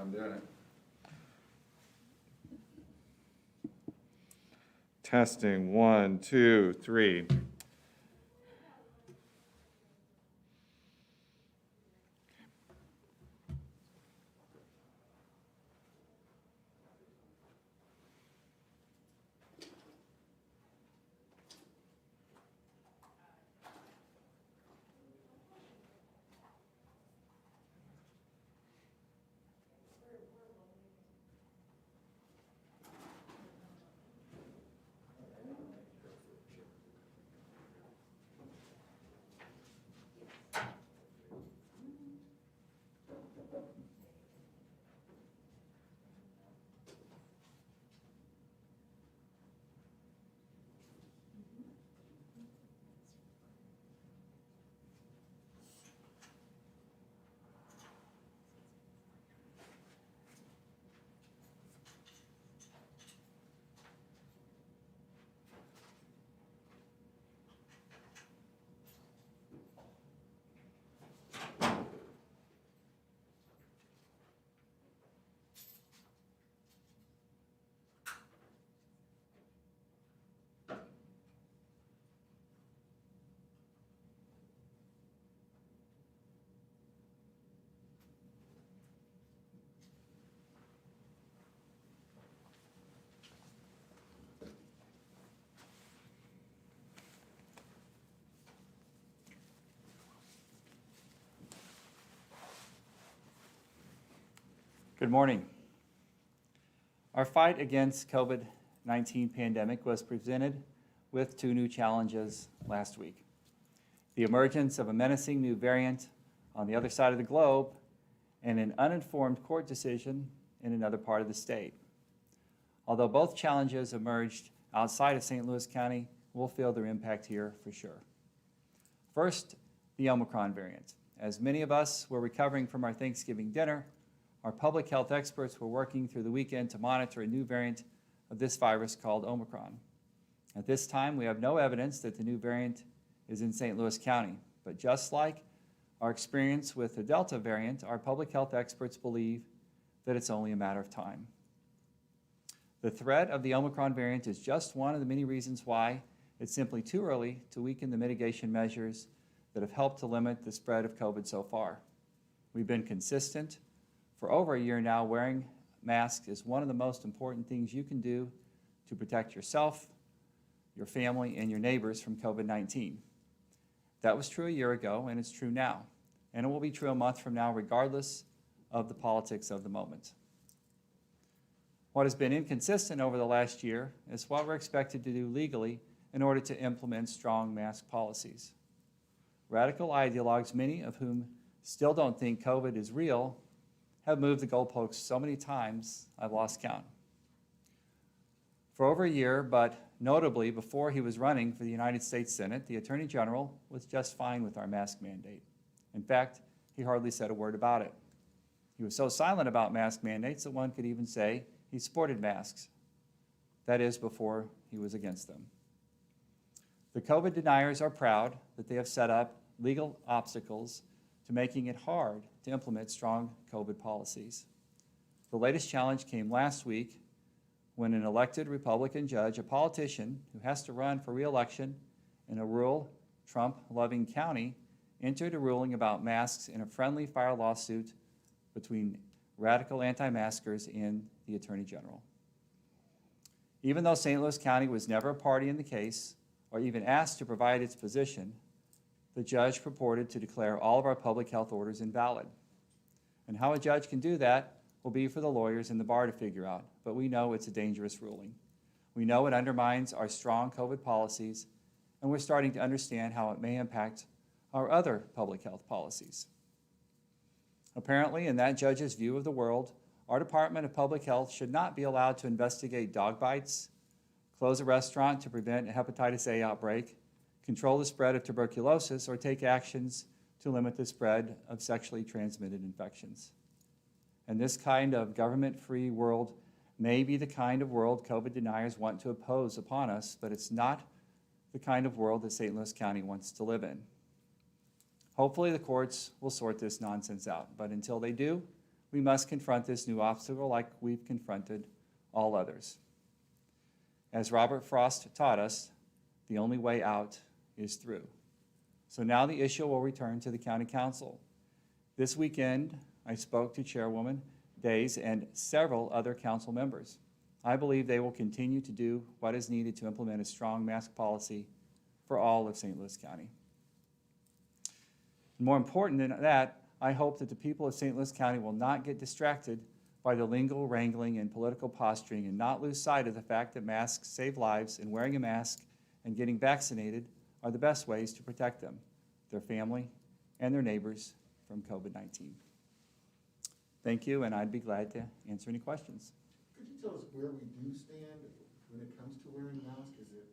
I'm doing it. Testing, 1, 2, 3. Good morning. Our fight against COVID-19 pandemic was presented with two new challenges last week. The emergence of a menacing new variant on the other side of the globe and an uninformed court decision in another part of the state. Although both challenges emerged outside of St. Louis County, we'll feel their impact here for sure. First, the Omicron variant. As many of us were recovering from our Thanksgiving dinner, our public health experts were working through the weekend to monitor a new variant of this virus called Omicron. At this time, we have no evidence that the new variant is in St. Louis County, but just like our experience with the Delta variant, our public health experts believe that it's only a matter of time. The threat of the Omicron variant is just one of the many reasons why it's simply too early to weaken the mitigation measures that have helped to limit the spread of COVID so far. We've been consistent for over a year now. Wearing masks is one of the most important things you can do to protect yourself, your family, and your neighbors from COVID-19. That was true a year ago, and it's true now. And it will be true a month from now, regardless of the politics of the moment. What has been inconsistent over the last year is what we're expected to do legally in order to implement strong mask policies. Radical ideologues, many of whom still don't think COVID is real, have moved the goalposts so many times I've lost count. For over a year, but notably before he was running for the United States Senate, the Attorney General was just fine with our mask mandate. In fact, he hardly said a word about it. He was so silent about mask mandates that one could even say he supported masks. That is, before he was against them. The COVID deniers are proud that they have set up legal obstacles to making it hard to implement strong COVID policies. The latest challenge came last week when an elected Republican judge, a politician who has to run for re-election in a rural, Trump-loving county, entered a ruling about masks in a friendly fire lawsuit between radical anti-maskers and the Attorney General. Even though St. Louis County was never a party in the case or even asked to provide its position, the judge purported to declare all of our public health orders invalid. And how a judge can do that will be for the lawyers and the bar to figure out, but we know it's a dangerous ruling. We know it undermines our strong COVID policies, and we're starting to understand how it may impact our other public health policies. Apparently, in that judge's view of the world, our Department of Public Health should not be allowed to investigate dog bites, close a restaurant to prevent a hepatitis A outbreak, control the spread of tuberculosis, or take actions to limit the spread of sexually transmitted infections. And this kind of government-free world may be the kind of world COVID deniers want to impose upon us, but it's not the kind of world that St. Louis County wants to live in. Hopefully the courts will sort this nonsense out, but until they do, we must confront this new obstacle like we've confronted all others. As Robert Frost taught us, the only way out is through. So now the issue will return to the County Council. This weekend, I spoke to Chairwoman Days and several other council members. I believe they will continue to do what is needed to implement a strong mask policy for all of St. Louis County. More important than that, I hope that the people of St. Louis County will not get distracted by the legal wrangling and political posturing and not lose sight of the fact that masks save lives and wearing a mask and getting vaccinated are the best ways to protect them, their family, and their neighbors from COVID-19. Thank you, and I'd be glad to answer any questions. Could you tell us where we do stand when it comes to wearing a mask? Is it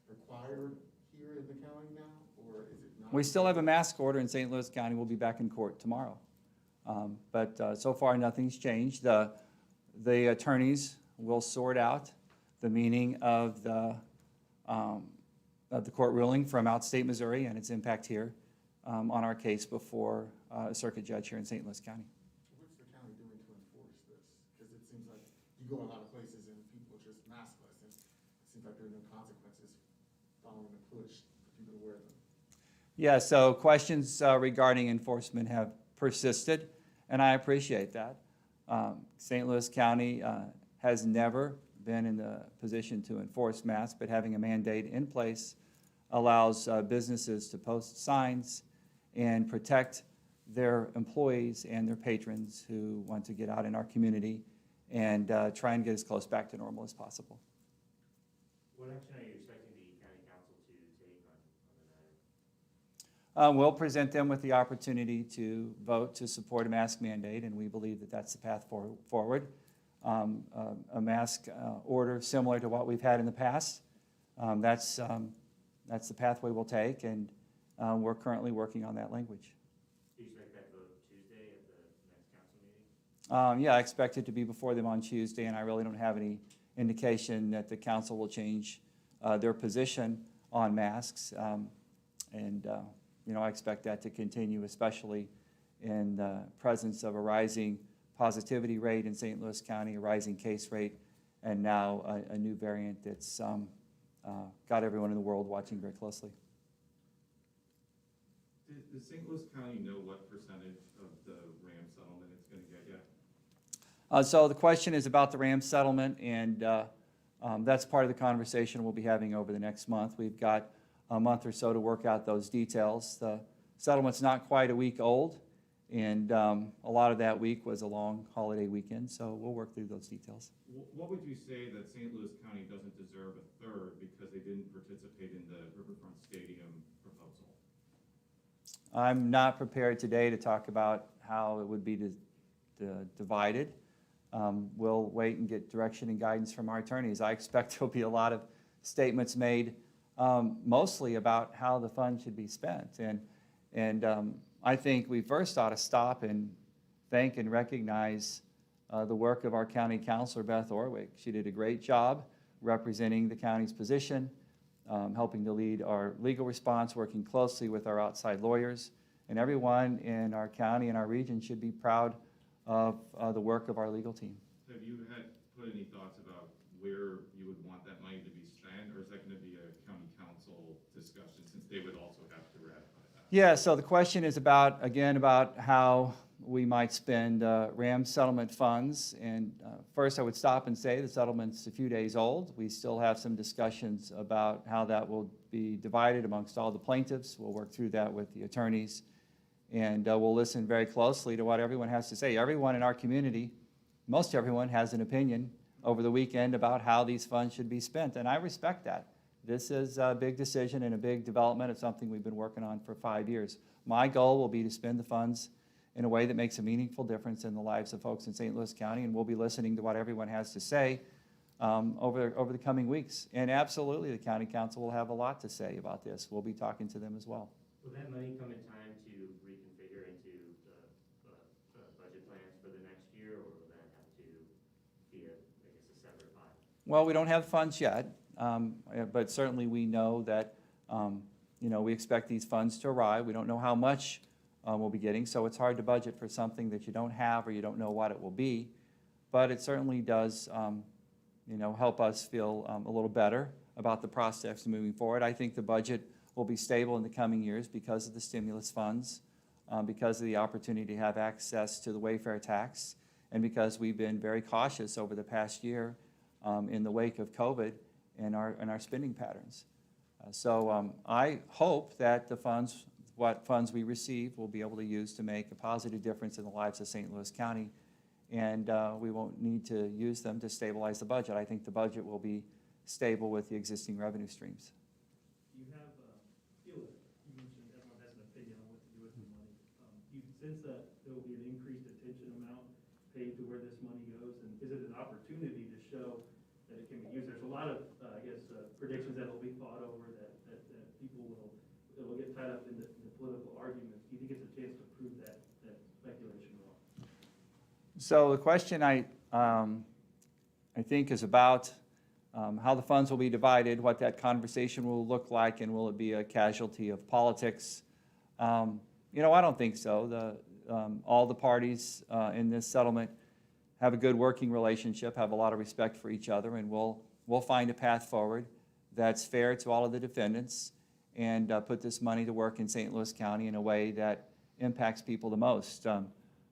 required here in the county now, or is it not? We still have a mask order in St. Louis County. We'll be back in court tomorrow. But so far, nothing's changed. The attorneys will sort out the meaning of the court ruling from outstate Missouri and its impact here on our case before a circuit judge here in St. Louis County. What's the county doing to enforce this? Because it seems like you go a lot of places and people are just maskless, and it seems like there are no consequences following the push for people to wear them. Yeah, so questions regarding enforcement have persisted, and I appreciate that. St. Louis County has never been in the position to enforce masks, but having a mandate in place allows businesses to post signs and protect their employees and their patrons who want to get out in our community and try and get as close back to normal as possible. What action are you expecting the county council to take on the matter? We'll present them with the opportunity to vote to support a mask mandate, and we believe that that's the path forward. A mask order similar to what we've had in the past. That's the pathway we'll take, and we're currently working on that language. Do you expect that vote Tuesday at the next council meeting? Yeah, I expect it to be before them on Tuesday, and I really don't have any indication that the council will change their position on masks. I expect that to continue, especially in the presence of a rising positivity rate in St. Louis County, a rising case rate, and now a new variant that's got everyone in the world watching very closely. Does St. Louis County know what percentage of the RAM settlement it's going to get yet? So the question is about the RAM settlement, and that's part of the conversation we'll be having over the next month. We've got a month or so to work out those details. The settlement's not quite a week old, and a lot of that week was a long holiday weekend, so we'll work through those details. What would you say that St. Louis County doesn't deserve a third because they didn't participate in the Riverfront Stadium proposal? I'm not prepared today to talk about how it would be divided. We'll wait and get direction and guidance from our attorneys. I expect there'll be a lot of statements made, mostly about how the fund should be spent. And I think we first ought to stop and thank and recognize the work of our county councilor, Beth Orwick. She did a great job representing the county's position, helping to lead our legal response, working closely with our outside lawyers. And everyone in our county and our region should be proud of the work of our legal team. Have you put any thoughts about where you would want that money to be spent, or is that going to be a county council discussion since they would also have to ratify that? Yeah, so the question is about how we might spend RAM settlement funds. And first I would stop and say the settlement's a few days old. We still have some discussions about how that will be divided amongst all the plaintiffs. We'll work through that with the attorneys. And we'll listen very closely to what everyone has to say. Everyone in our community, most everyone, has an opinion over the weekend about how these funds should be spent, and I respect that. This is a big decision and a big development. It's something we've been working on for 5 years. My goal will be to spend the funds in a way that makes a meaningful difference in the lives of folks in St. Louis County, and we'll be listening to what everyone has to say over the coming weeks. And absolutely, the county council will have a lot to say about this. We'll be talking to them as well. Will that money come in time to reconfigure into the budget plans for the next year, or will that have to be a separate pot? Well, we don't have funds yet, but certainly we know that we expect these funds to arrive. We don't know how much we'll be getting. So it's hard to budget for something that you don't have or you don't know what it will be. But it certainly does, help us feel a little better about the prospects moving forward. I think the budget will be stable in the coming years because of the stimulus funds, because of the opportunity to have access to the Wayfair tax, and because we've been very cautious over the past year in the wake of COVID in our spending patterns. So I hope that what funds we receive, we'll be able to use to make a positive difference in the lives of St. Louis County, and we won't need to use them to stabilize the budget. I think the budget will be stable with the existing revenue streams. You have, you mentioned everyone has an opinion on what to do with the money. Do you sense that there will be an increased attention amount paid to where this money goes? And is it an opportunity to show that it can be used? There's a lot of, predictions that will be fought over that people will get tied up in the political arguments. Do you think it's a chance to prove that speculation wrong? So the question I think is about how the funds will be divided, what that conversation will look like, and will it be a casualty of politics? I don't think so. All the parties in this settlement have a good working relationship, have a lot of respect for each other, and we'll find a path forward that's fair to all of the defendants and put this money to work in St. Louis County in a way that impacts people the most.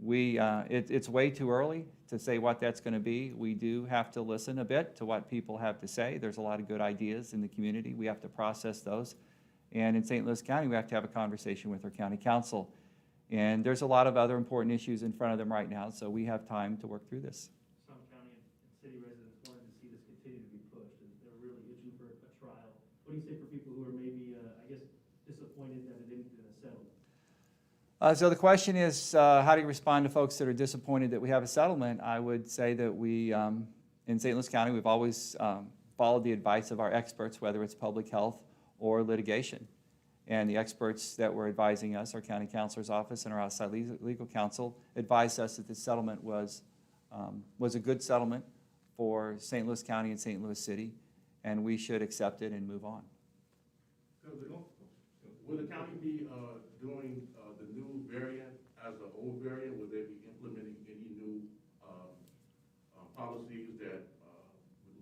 It's way too early to say what that's going to be. We do have to listen a bit to what people have to say. There's a lot of good ideas in the community. We have to process those. And in St. Louis County, we have to have a conversation with our county council. And there's a lot of other important issues in front of them right now, so we have time to work through this. Some county and city residents wanted to see this continue to be pushed, and they're really itching for a trial. What do you say for people who are maybe, disappointed that it didn't get a settlement? So the question is, how do you respond to folks that are disappointed that we have a settlement? I would say that we, in St. Louis County, we've always followed the advice of our experts, whether it's public health or litigation. And the experts that were advising us, our county counselor's office and our outside legal counsel, advised us that this settlement was a good settlement for St. Louis County and St. Louis City, and we should accept it and move on. Will the county be doing the new variant as an old variant? Will they be implementing any new policies that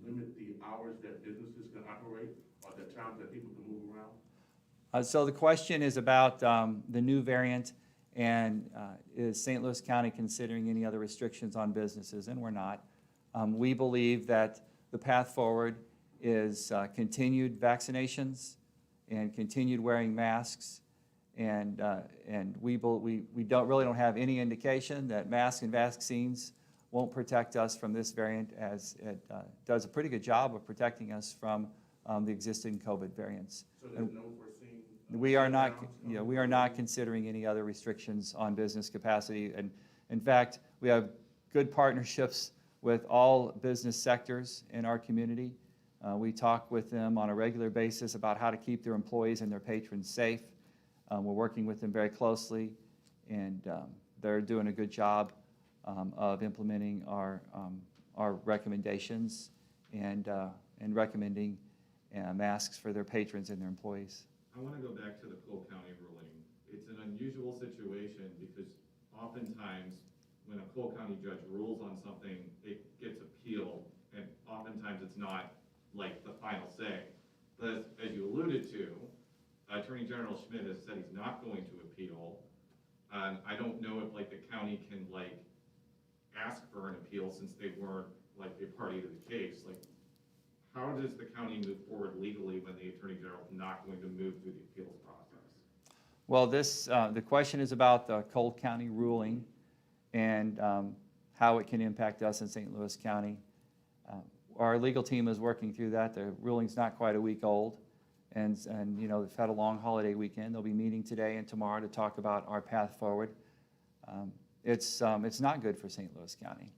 limit the hours that businesses can operate or the times that people can move around? So the question is about the new variant, and is St. Louis County considering any other restrictions on businesses? And we're not. We believe that the path forward is continued vaccinations and continued wearing masks, and we don't have any indication that masks and vaccines won't protect us from this variant, as it does a pretty good job of protecting us from the existing COVID variants. So there's no foreseen? We are not considering any other restrictions on business capacity. And in fact, we have good partnerships with all business sectors in our community. We talk with them on a regular basis about how to keep their employees and their patrons safe. We're working with them very closely, and they're doing a good job of implementing our recommendations and recommending masks for their patrons and their employees. I want to go back to the Cole County ruling. It's an unusual situation because oftentimes when a Cole County judge rules on something, it gets appealed, and oftentimes it's not like the final say. But as you alluded to, Attorney General Schmidt has said he's not going to appeal. I don't know if the county can ask for an appeal since they weren't a party to the case. How does the county move forward legally when the Attorney General is not going to move through the appeals process? Well, the question is about the Cole County ruling and how it can impact us in St. Louis County. Our legal team is working through that. The ruling's not quite a week old, and they've had a long holiday weekend. They'll be meeting today and tomorrow to talk about our path forward. It's not good for St. Louis County.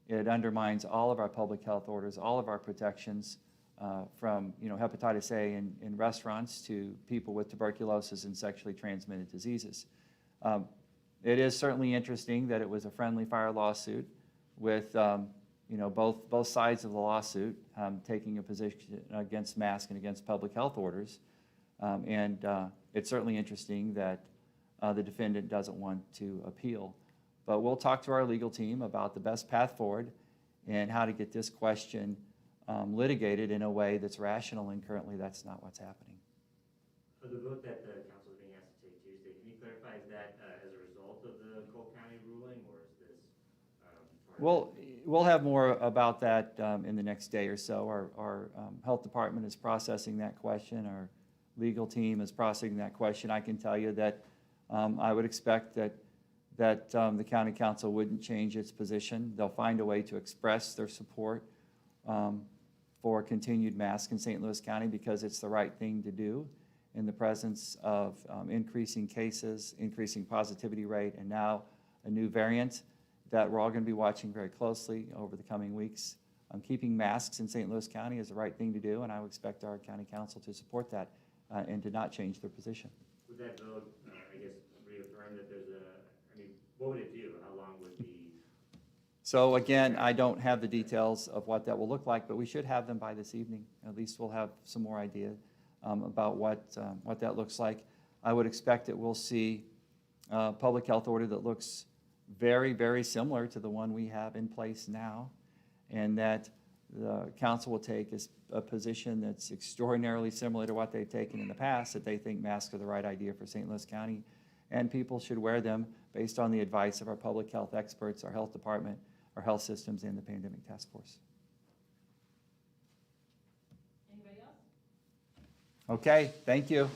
It undermines all of our public health orders, all of our protections, from hepatitis A in restaurants to people with tuberculosis and sexually transmitted diseases. It is certainly interesting that it was a friendly fire lawsuit with both sides of the lawsuit taking a position against masks and against public health orders. And it's certainly interesting that the defendant doesn't want to appeal. But we'll talk to our legal team about the best path forward and how to get this question litigated in a way that's rational, and currently that's not what's happening. For the vote that the council is being asked to take Tuesday, can you clarify, is that as a result of the Cole County ruling, or is this? We'll have more about that in the next day or so. Our health department is processing that question. Our legal team is processing that question. I can tell you that I would expect that the county council wouldn't change its position. They'll find a way to express their support for continued masks in St. Louis County because it's the right thing to do in the presence of increasing cases, increasing positivity rate, and now a new variant that we're all going to be watching very closely over the coming weeks. Keeping masks in St. Louis County is the right thing to do, and I would expect our county council to support that and to not change their position. Would that vote, I guess, reaffirm that there's what would it do? How long would the? So again, I don't have the details of what that will look like, but we should have them by this evening. At least we'll have some more idea about what that looks like. I would expect that we'll see a public health order that looks very, very similar to the one we have in place now, and that the council will take a position that's extraordinarily similar to what they've taken in the past, that they think masks are the right idea for St. Louis County, and people should wear them based on the advice of our public health experts, our health department, our health systems, and the pandemic task force. Anybody else? Okay, thank you.